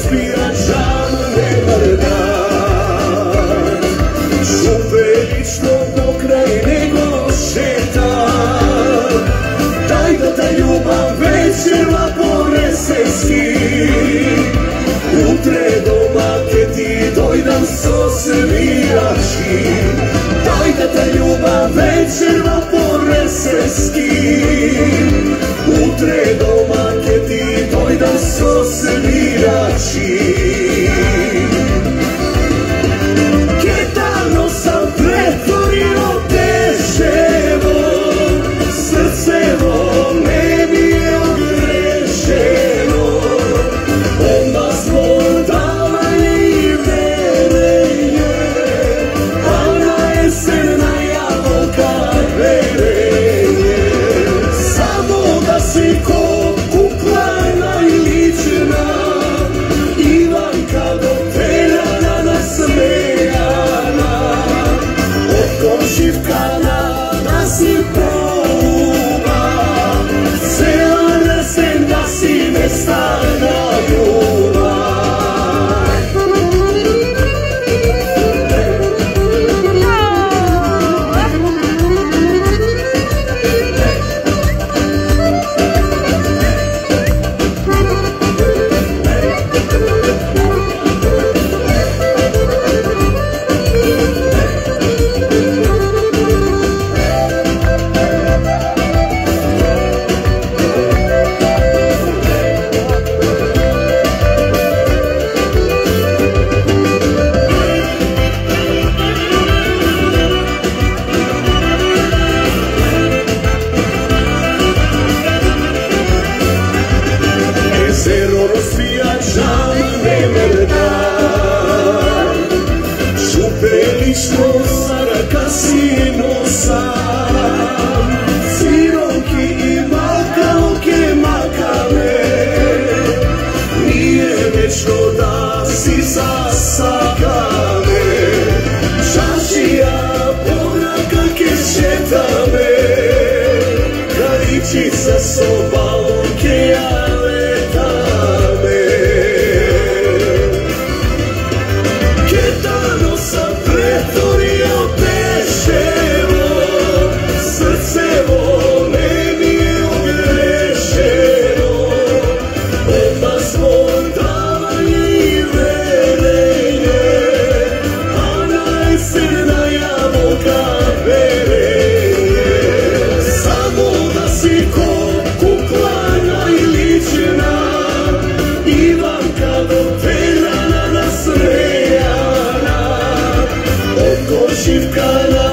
rozbijačam nevrda. Šupelično pokraj nego šeta. Daj da ta ljubav večerva ponese ski. Utre doma ke ti dojdam so svirači. Daj da ta ljubav večerva ponese ski. Utre doma ke ti dojdam so svirači. Ketano sam pretvorio teševo, srcevo ne bi je odrešeno. Onda smo davali i verenje, a na jesena jabuka verenje. Samo da si ko kukla najlična, Ivanka do Peljana nasmejana. Od komšivkana nas i proba, cela resen da si nestana ljubav. Jezero rozbijačam nevrda. Šupelično saraka sino sam. Sironki i makalke makale. Nije večno da si zasakame. Čašija pogranka kešetame. Karičica sobalke jale. Ketano sam pretvorio teševo, srcevo ne mi je odrešeno. Odmah smo davali i verenje, a na jesena jabuka verenje. Samo da si ko kukla najlična, Ivanka do Peljana nasmejana. Od komšivkana